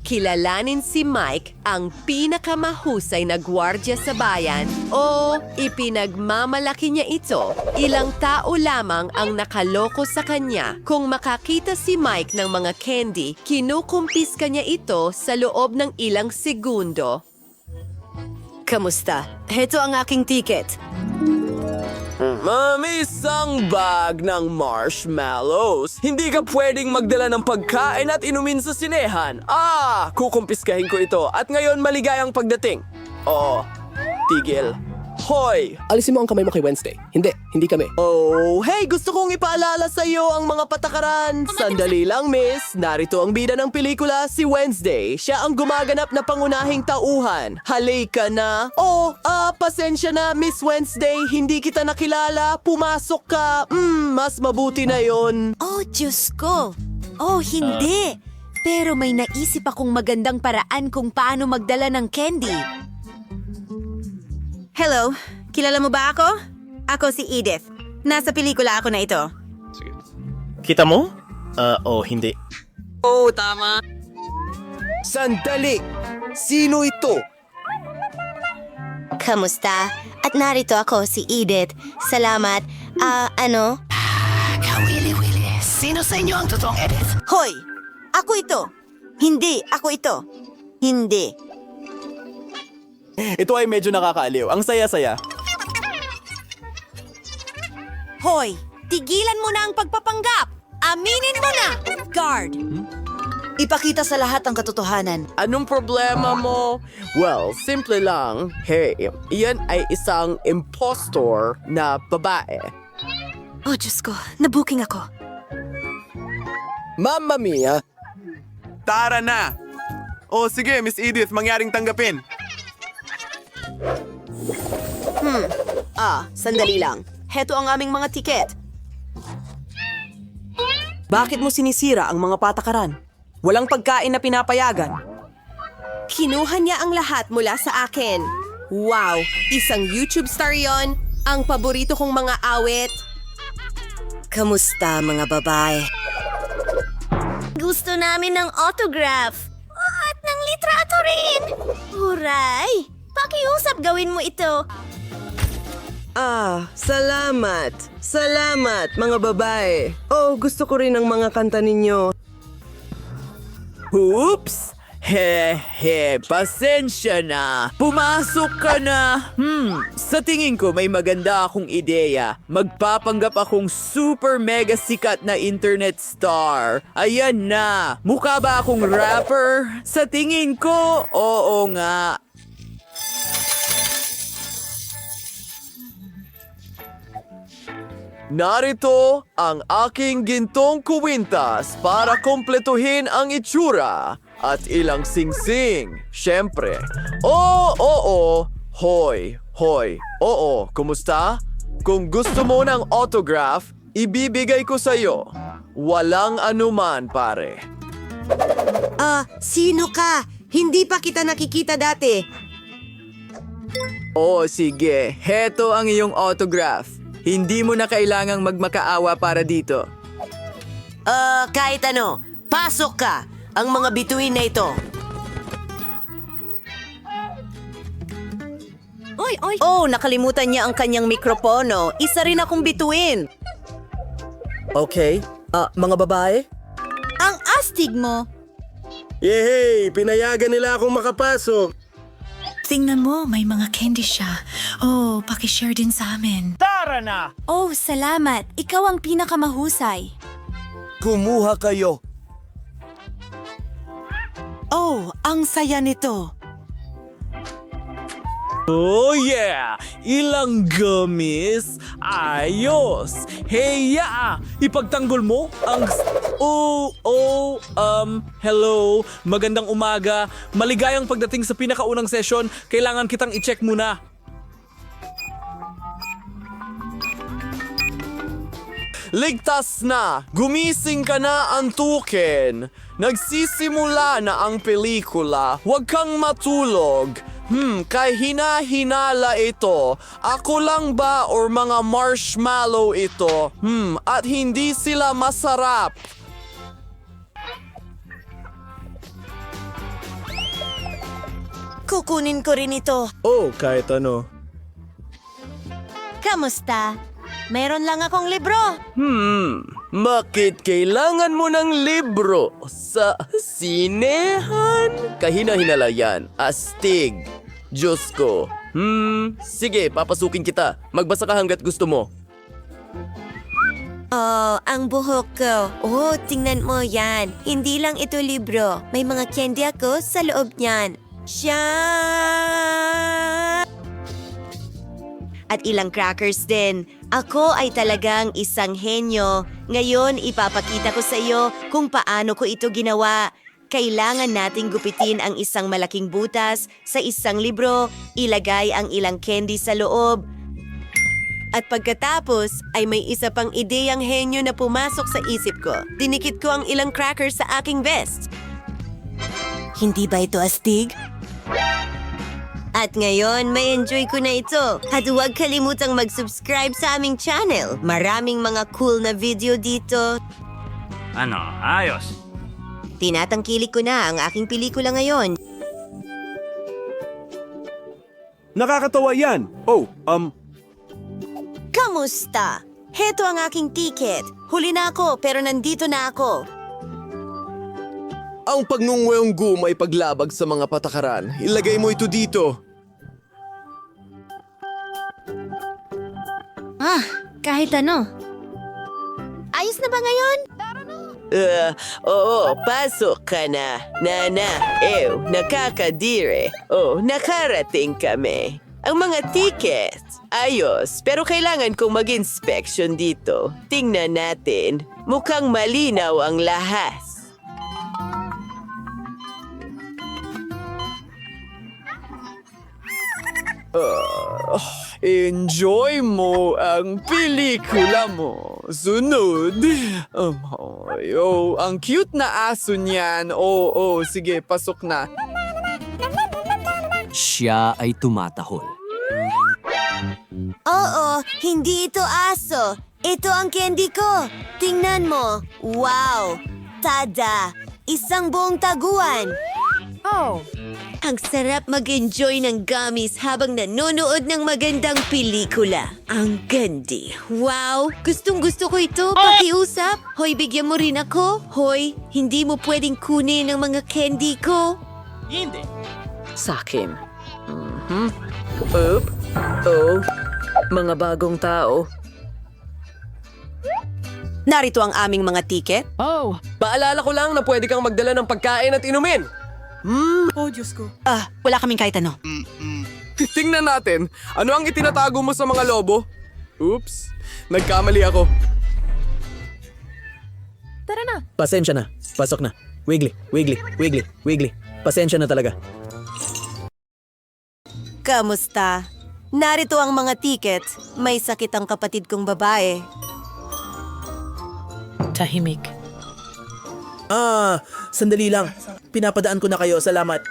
kilalanin si Mike, ang pinakamahusay na gwardiya sa bayan, o ipinagmamalaki niya ito. Ilang tao lamang ang nakaloko sa kanya. Kung makakita si Mike ng mga candy, kinukumpiska niya ito sa loob ng ilang segundo. Kamusta? Heto ang aking ticket. Isang bag ng marshmallows. Hindi ka pwedeng magdala ng pagkain at inumin sa sinehan. Kukumpiskahin ko ito at ngayon maligayang pagdating. Tigil. Hoy! Alisin mo ang kamay mo kay Wednesday. Hindi kami. Hey, gusto kong ipaalala sa iyo ang mga patakaran. Sandali lang, miss. Narito ang bida ng pelikula, si Wednesday. Siya ang gumaganap na pangunahing tauhan. Halika na. Pasensya na, Miss Wednesday. Hindi kita nakilala. Pumasok ka. Mas mabuti na yon. Oh, Diyos ko! Oh, hindi! Pero may naisip akong magandang paraan kung paano magdala ng candy. Hello, kilala mo ba ako? Ako si Edith. Nasa pelikula ako na ito. Kita mo? Hindi. Tama. Sandali! Sino ito? Kamusta? At narito ako, si Edith. Salamat. Kawili-wili. Sino sa inyo ang totoong Edith? Hoy! Ako ito! Hindi, ako ito! Hindi. Ito ay medyo nakakaaliw. Ang saya-saya. Hoy! Tigilan mo na ang pagpapanggap! Aminin mo na! Guard! Ipakita sa lahat ang katotohanan. Anong problema mo? Well, simple lang. Hey, iyan ay isang impostor na babae. Oh, Diyos ko. Nabooking ako. Mamma mia! Tara na! Sige, Miss Edith, mangyaring tanggapin. Sandali lang. Heto ang aming mga tiket. Bakit mo sinisira ang mga patakaran? Walang pagkain na pinapayagan. Kinuha niya ang lahat mula sa akin. Wow! Isang YouTube star yon. Ang paborito kong mga awit. Kamusta, mga babae? Gusto namin ng autograph. At ng litrato rin. Huray! Pakiusap gawin mo ito. Salamat. Salamat, mga babae. Gusto ko rin ang mga kanta ninyo. Oops! Pasensya na. Pumasok ka na. Sa tingin ko may maganda akong ideya. Magpapanggap akong super mega sikat na internet star. Ayan na. Mukha ba akong rapper? Sa tingin ko, oo nga. Narito ang aking gintong kuwintas para kompletuhin ang itsura at ilang singsing. Siyempre. Hoy. Kumusta? Kung gusto mo ng autograph, ibibigay ko sa'yo. Walang anuman, pare. Sino ka? Hindi pa kita nakikita dati. Sige. Heto ang iyong autograph. Hindi mo na kailangang magmakaawa para dito. Kahit ano. Pasok ka. Ang mga bituin na ito. Oy! Nakalimutan niya ang kanyang mikropono. Isa rin akong bituin. Okay. Mga babae? Ang astig mo. Yehey! Pinayagan nila akong makapasok. Tingnan mo, may mga candy siya. Pakishare din sa amin. Tara na! Oh, salamat. Ikaw ang pinakamahusay. Kumuha kayo. Ang saya nito. Oh yeah! Ilang gummies! Ayos! Heya! Ipagtanggol mo ang... hello. Magandang umaga. Maligayang pagdating sa pinakaunang session. Kailangan kitang i-check muna. Ligtas na! Gumising ka na, antukin! Nagsisimula na ang pelikula. Huwag kang matulog. Kay hina-hinala ito. Ako lang ba or mga marshmallow ito? At hindi sila masarap. Kukunin ko rin ito. Oh, kahit ano. Kamusta? Meron lang akong libro. Bakit kailangan mo ng libro? Sa sinehan? Kahina-hinala yan. Astig. Diyos ko. Sige, papasukin kita. Magbasa ka hanggat gusto mo. Oh, ang buhok ko. Oh, tingnan mo yan. Hindi lang ito libro. May mga candy ako sa loob niyan. At ilang crackers din. Ako ay talagang isang henyo. Ngayon, ipapakita ko sa iyo kung paano ko ito ginawa. Kailangan nating gupitin ang isang malaking butas sa isang libro, ilagay ang ilang candy sa loob, at pagkatapos ay may isa pang ideyang henyo na pumasok sa isip ko. Dinikit ko ang ilang crackers sa aking vest. Hindi ba ito astig? At ngayon, may enjoy ko na ito. At huwag kalimutang mag-subscribe sa aming channel. Maraming mga cool na video dito. Ano, ayos. Tinatangkilik ko na ang aking pelikula ngayon. Nakakatawa yan. Oh, Kamusta? Heto ang aking ticket. Huli na ako pero nandito na ako. Ang pagnungweng gum ay paglabag sa mga patakaran. Ilagay mo ito dito. Kahit ano. Ayos na ba ngayon? Oo, pasok ka na. Nana, nakakadire. Oh, nakarating kami. Ang mga tickets, ayos, pero kailangan kong mag-inspection dito. Tingnan natin. Mukhang malinaw ang lahas. Enjoy mo ang pelikula mo. Sunod. ang cute na aso niyan. Sige, pasok na. Siya ay tumatahol. Oo, hindi ito aso. Ito ang candy ko. Tingnan mo. Wow! Tada! Isang buong taguan. Ang sarap mag-enjoy ng gummies habang nanonood ng magandang pelikula. Ang gandi. Wow! Gustong-gusto ko ito. Pakiusap. Hoy, bigyan mo rin ako. Hoy, hindi mo pwedeng kunin ang mga candy ko. Sakin. Mga bagong tao. Narito ang aming mga tiket. Paalala ko lang na pwede kang magdala ng pagkain at inumin. Wala kaming kahit ano. Tingnan natin. Ano ang itinatago mo sa mga lobo? Oops, nagkamali ako. Pasensya na. Pasok na. Wiggly, wiggly, wiggly, wiggly. Pasensya na talaga. Kamusta? Narito ang mga ticket. May sakit ang kapatid kong babae. Tahimik. Sandali lang. Pinapadaan ko na kayo. Salamat.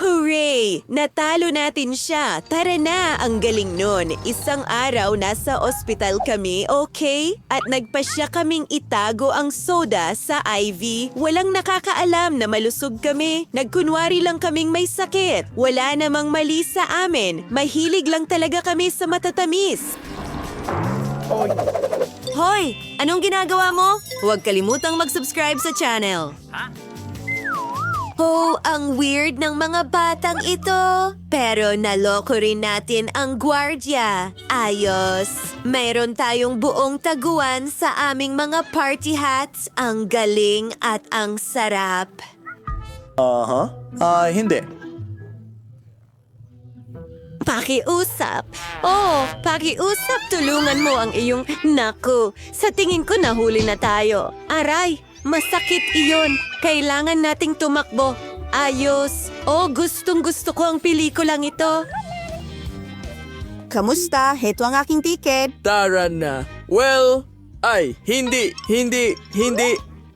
Hooray! Natalo natin siya. Tara na, ang galing nun. Isang araw nasa ospital kami, okay? At nagpasya kaming itago ang soda sa IV. Walang nakakaalam na malusog kami. Nagkunwari lang kaming may sakit. Wala namang mali sa amin. Mahilig lang talaga kami sa matatamis. Hoy! Anong ginagawa mo? Huwag kalimutang mag-subscribe sa channel. Oh, ang weird ng mga batang ito. Pero naloko rin natin ang gwardya. Ayos. Mayroon tayong buong taguan sa aming mga party hats. Ang galing at ang sarap. Hindi. Pakiusap. Oh, pakiusap. Tulungan mo ang iyong... Naku, sa tingin ko nahuli na tayo. Aray, masakit iyon. Kailangan nating tumakbo. Ayos. Oh, gustong-gusto ko ang pelikulang ito. Kamusta? Heto ang aking tiket. Tara na. Well, hindi.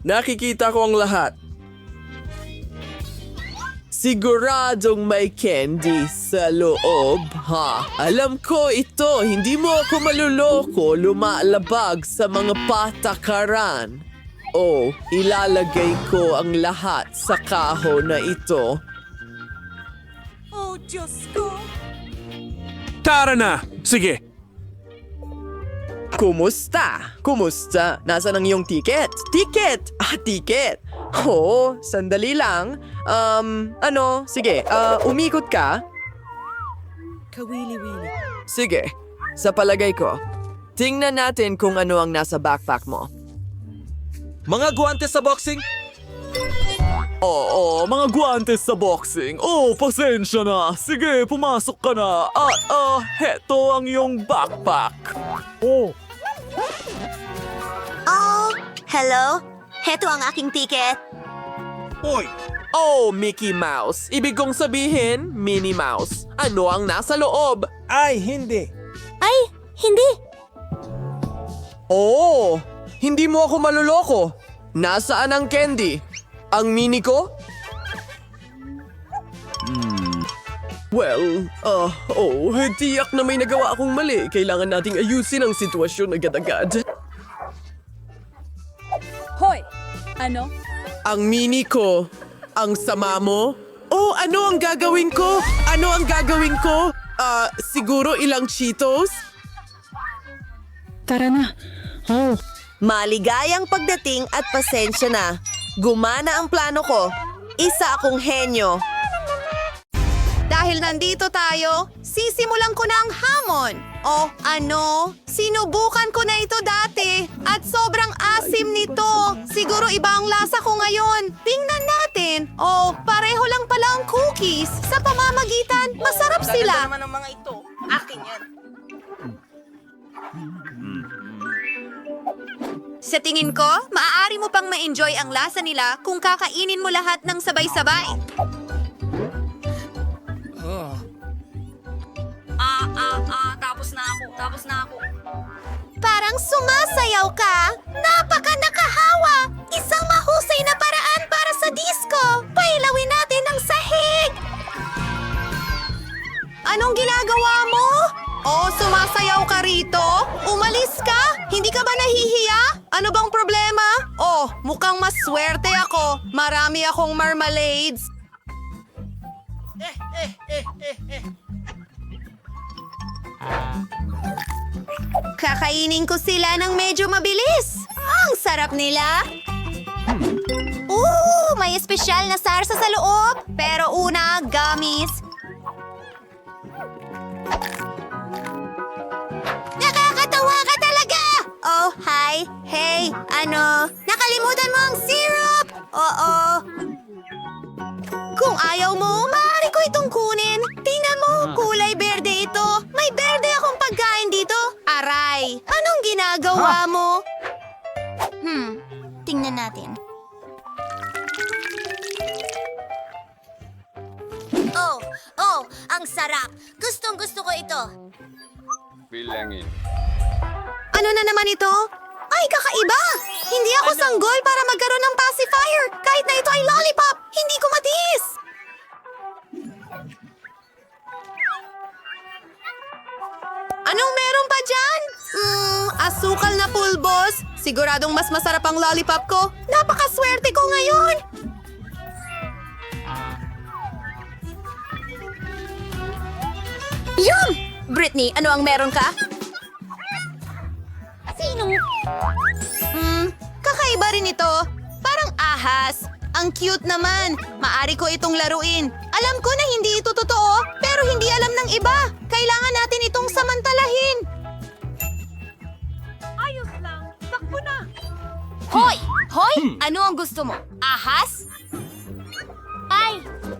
Nakikita ko ang lahat. Siguradong may candy sa loob, ha? Alam ko ito, hindi mo ako maluloko, lumalabag sa mga patakaran. Oh, ilalagay ko ang lahat sa kahon na ito. Tara na! Sige! Kumusta? Kumusta? Nasaan ang iyong ticket? Ticket! Ticket! Oo, sandali lang. Sige, umikot ka? Kawili-wili. Sige, sa palagay ko. Tingnan natin kung ano ang nasa backpack mo. Mga guwantes sa boxing? Oo, mga guwantes sa boxing. Oh, pasensya na. Sige, pumasok ka na. At, heto ang iyong backpack. Oh, hello? Heto ang aking ticket. Hoy! Oh, Mickey Mouse. Ibig kong sabihin, Minnie Mouse. Ano ang nasa loob? Ay, hindi. Ay, hindi. Oo, hindi mo ako maluloko. Nasaan ang candy? Ang mini ko? Well, tiyak na may nagawa akong mali. Kailangan nating ayusin ang sitwasyon agad-agad. Hoy! Ano? Ang mini ko. Ang sama mo? Oh, ano ang gagawin ko? Ano ang gagawin ko? Siguro ilang Cheetos? Tara na. Oh. Maligayang pagdating at pasensya na. Gumana ang plano ko. Isa akong henyo. Dahil nandito tayo, sisimulan ko na ang hamon. Oh, ano? Sinubukan ko na ito dati at sobrang asim nito. Siguro iba ang lasa ko ngayon. Tingnan natin. Oh, pareho lang pala ang cookies. Sa pamamagitan, masarap sila. naman ang mga ito. Akin yan. Sa tingin ko, maaari mo pang ma-enjoy ang lasa nila kung kakainin mo lahat ng sabay-sabay. Tapos na ako. Parang sumasayaw ka. Napaka-nakahawa. Isang mahusay na paraan para sa disco. Pailawin natin ang sahig. Anong ginagawa mo? Oh, sumasayaw ka rito? Umalis ka? Hindi ka ba nahihiya? Ano bang problema? Oh, mukhang maswerte ako. Marami akong marmalades. Kakainin ko sila ng medyo mabilis. Ang sarap nila. May espesyal na sarsa sa loob. Pero una, gummies. Nakakatawa ka talaga! Oh, hi. Hey, ano? Nakalimutan mo ang syrup! Oo. Kung ayaw mo, maaari ko itong kunin. Tingnan mo, kulay berde ito. May berde akong pagkain dito. Aray, anong ginagawa mo? Tingnan natin. Oh, ang sarap. Gustong-gusto ko ito. Ano na naman ito? Ay, kakaiba! Hindi ako sanggol para magkaroon ng pacifier. Kahit na ito ay lollipop, hindi ko matiis. Anong meron pa dyan? Asukal na pulbos. Siguradong mas masarap ang lollipop ko. Napakaswerte ko ngayon. Yum! Britney, ano ang meron ka? Sino? Kakaiba rin ito. Parang ahas. Ang cute naman. Maari ko itong laruin. Alam ko na hindi ito totoo, pero hindi alam ng iba. Kailangan natin itong samantalahin. Ayos lang. Takbo na. Hoy! Hoy! Ano ang gusto mo? Ahas?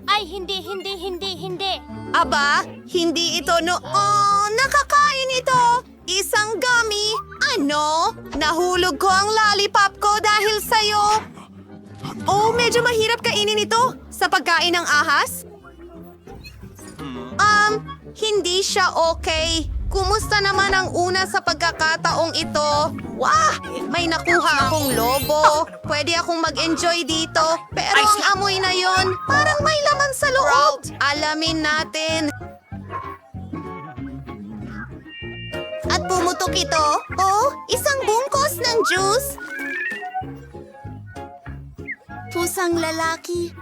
Ay, hindi. Aba, hindi ito nakakain ito. Isang gummy. Ano? Nahulog ko ang lollipop ko dahil sa'yo. Oh, medyo mahirap kainin ito sa pagkain ng ahas. Hindi siya okay. Kumusta naman ang una sa pagkakataong ito? Wah! May nakuha akong lobo. Pwede akong mag-enjoy dito. Pero ang amoy na yon, parang may laman sa loob. Alamin natin. At pumutok ito. Oh, isang bungkos ng juice. pusang lalaki.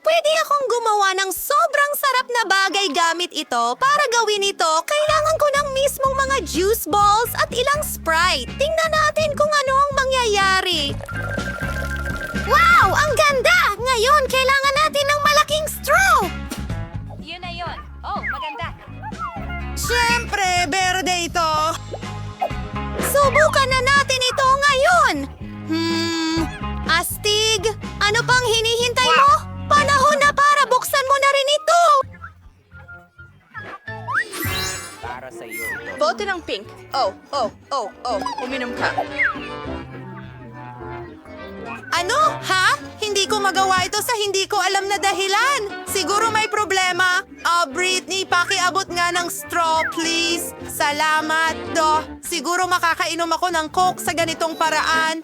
Pwede akong gumawa ng sobrang sarap na bagay gamit ito. Para gawin ito, kailangan ko ng mismong mga juice balls at ilang Sprite. Tingnan natin kung ano ang mangyayari. Wow! Ang ganda! Ngayon, kailangan natin ng malaking straw! Yun na yun. Oh, maganda. Siyempre, berde ito. Subukan na natin ito ngayon. Astig, ano pang hinihintay mo? Panahon na para buksan mo na rin ito. Bote ng pink. Uminom ka. Ano? Ha? Hindi ko magawa ito sa hindi ko alam na dahilan. Siguro may problema. Britney, pakiabot nga ng straw, please. Salamat, Siguro makakainom ako ng Coke sa ganitong paraan.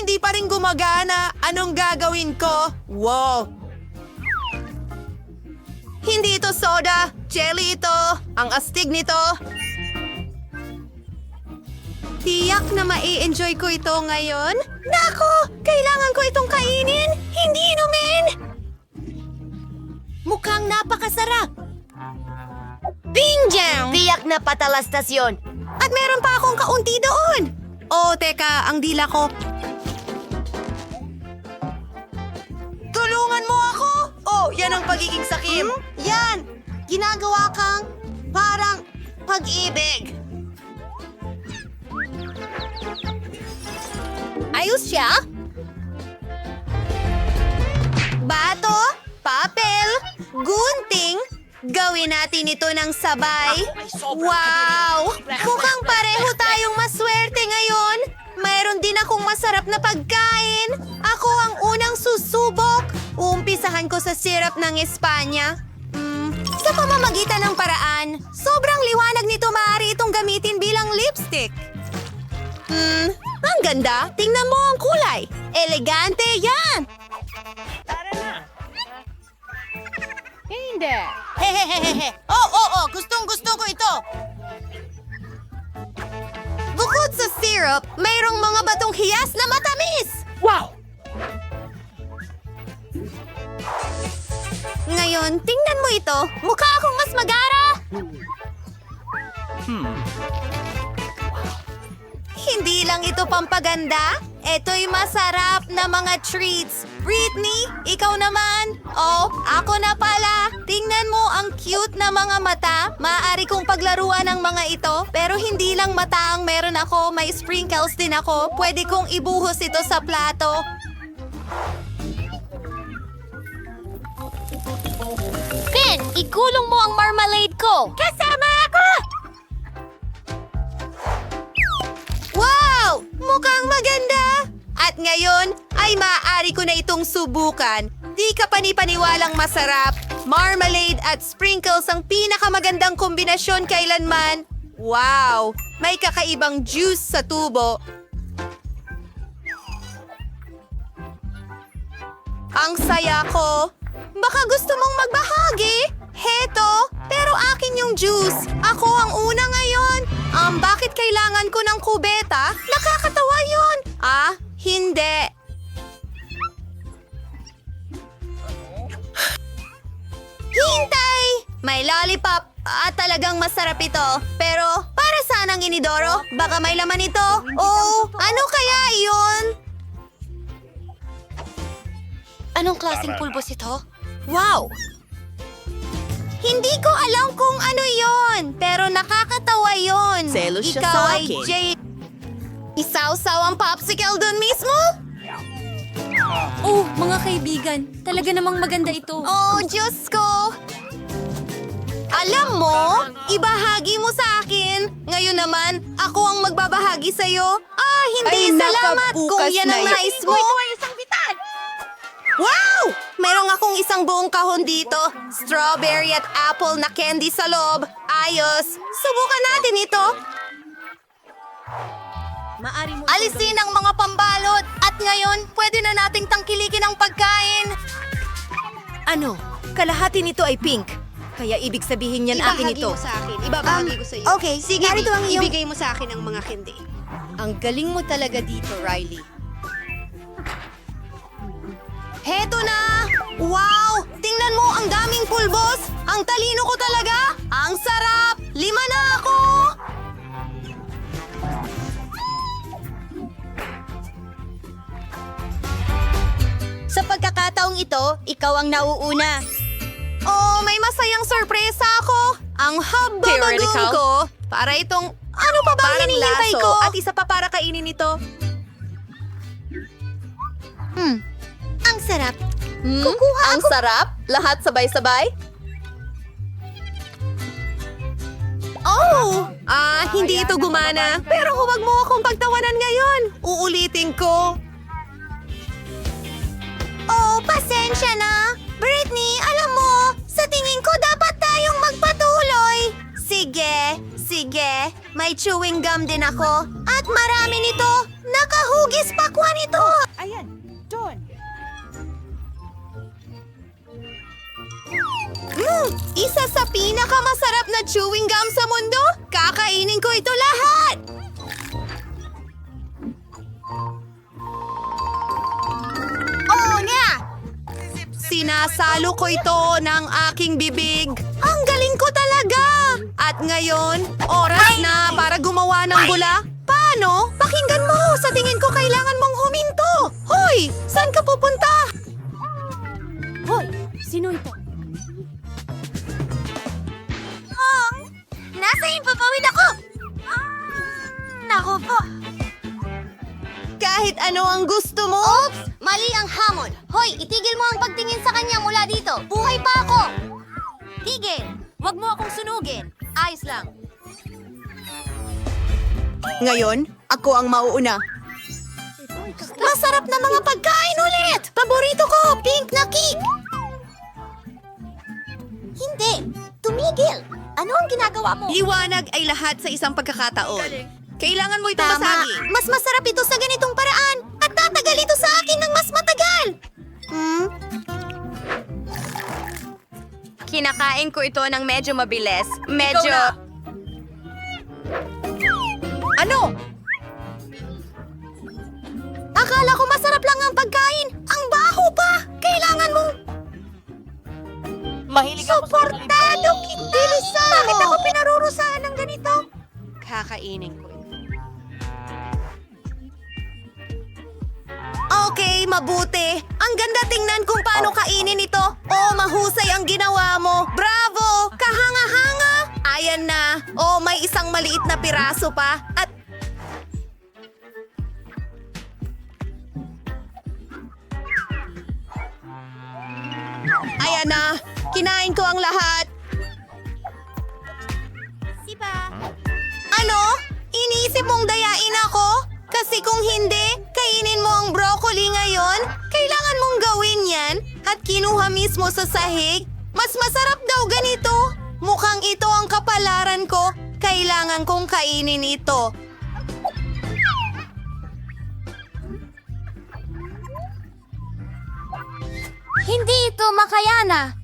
Hindi pa rin gumagana. Anong gagawin ko? Wow! Hindi ito soda. Jelly ito. Ang astig nito. Tiyak na mai-enjoy ko ito ngayon. Nako! Kailangan ko itong kainin, hindi inumin! Mukhang napakasarap. Bingjang! Tiyak na patalastas yun. At meron pa akong kaunti doon. Oh, teka, ang dila ko. Tulungan mo ako! Oh, yan ang pagiging sakim. Yan! Ginagawa kang parang pag-ibig. Ayos siya? Bato, papel, gunting. Gawin natin ito ng sabay. Wow! Mukhang pareho tayong maswerte ngayon. Mayroon din akong masarap na pagkain. Ako ang unang susubok. Uumpisahan ko sa syrup ng Espanya. Sa pamamagitan ng paraan, sobrang liwanag nito, maaari itong gamitin bilang lipstick. Ang ganda. Tingnan mo ang kulay. Elegante yan. Tara na. Hindi. Hehehehe. Oo. Gustong-gusto ko ito. Bukod sa syrup, mayroong mga batong hiyas na matamis. Wow! Ngayon, tingnan mo ito. Mukha akong mas magara. Hindi lang ito pampaganda. Ito'y masarap na mga treats. Britney, ikaw naman. Oh, ako na pala. Tingnan mo ang cute na mga mata. Maaari kong paglaruan ng mga ito. Pero hindi lang mata ang meron ako. May sprinkles din ako. Pwede kong ibuhos ito sa plato. Ben, ikulong mo ang marmalade ko. Kasama ako! Wow! Mukhang maganda! At ngayon, ay maaari ko na itong subukan. Di ka panipaniwalang masarap. Marmalade at sprinkles ang pinakamagandang kombinasyon kailanman. Wow! May kakaibang juice sa tubo. Ang saya ko. Baka gusto mong magbahagi? Heto, pero akin yung juice. Ako ang una ngayon. Bakit kailangan ko ng kubeta? Nakakatawa yun. Hindi. Hintay! May lollipop. Talagang masarap ito. Pero, para saan ang inidoro? Baka may laman ito. Oh, ano kaya iyon? Anong klaseng pulbos ito? Wow! Hindi ko alam kung ano yon, pero nakakatawa yon. Selos siya Ikaw sa ay akin. Jade. Isaw-saw ang popsicle doon mismo? Oh, mga kaibigan, talaga namang maganda ito. Oh, Diyos ko! Alam mo, ibahagi mo sa akin. Ngayon naman, ako ang magbabahagi sa'yo. Hindi, salamat kung yan ang nais mo. Wow! Merong akong isang buong kahon dito. Strawberry at apple na candy sa loob. Ayos. Subukan natin ito. Alisin ang mga pambalot. At ngayon, pwede na nating tangkilikin ang pagkain. Ano? Kalahati nito ay pink. Kaya ibig sabihin niyan akin ito. Ibahagi mo sa akin. Ibabahagi ko sa iyo. Okay, Sige, narito ang iyong... ibigay mo sa akin ang mga candy. Ang galing mo talaga dito, Riley. Heto na! Wow! Tingnan mo, ang daming pulbos! Ang talino ko talaga! Ang sarap! 5 na ako! Sa pagkakataong ito, ikaw ang nauuna. Oh, may masayang sorpresa ako! Ang hababagong Theoretical. ko para itong... Ano pa ba ang Parang hinihintay laso ko? at isa pa para kainin ito. Ang sarap. Kukuha Ang sarap. Lahat sabay-sabay. Oh! Hindi ito gumana. Pero huwag mo akong pagtawanan ngayon. Uulitin ko. Oh, pasensya na. Britney, alam mo, sa tingin ko dapat tayong magpatuloy. Sige. May chewing gum din ako. At marami nito. Nakahugis pakwan ito. Ayan, doon. Isa sa pinakamasarap na chewing gum sa mundo. Kakainin ko ito lahat. Oh, nga! Sinasalo ko ito ng aking bibig. Ang galing ko talaga! At ngayon, oras na para gumawa ng bula. Paano? Pakinggan mo! Sa tingin ko kailangan mong huminto. Hoy! Saan ka pupunta? Hoy, sino ito? Nasa impapawid ako! Naku po! Kahit ano ang gusto mo? Oops! Mali ang hamon! Hoy, itigil mo ang pagtingin sa kanya mula dito! Buhay pa ako! Tigil! Huwag mo akong sunugin! Ayos lang! Ngayon, ako ang mauuna. Masarap na mga pagkain ulit! Paborito ko! Pink na cake! Hindi! Tumigil! Ano ang ginagawa mo? Liwanag ay lahat sa isang pagkakataon. Kailangan mo itong basagin. Mas masarap ito sa ganitong paraan. At tatagal ito sa akin ng mas matagal. Kinakain ko ito ng medyo mabilis. Ano? Akala ko masarap lang ang pagkain. Ang baho pa. Kailangan mong... Suportado kita! Bakit ako pinarurusahan ng ganito? Kakainin ko ito. Okay, mabuti. Ang ganda tingnan kung paano kainin ito. Oh, mahusay ang ginawa mo. Bravo! Kahanga-hanga! Ayan na. Oh, may isang maliit na piraso pa. At... Ayan na. Kinain ko ang lahat. Ano? Iniisip mong dayain ako? Kasi kung hindi, kainin mo ang broccoli ngayon, kailangan mong gawin yan at kinuha mismo sa sahig. Mas masarap daw ganito. Mukhang ito ang kapalaran ko. Kailangan kong kainin ito. Hindi ito makayana.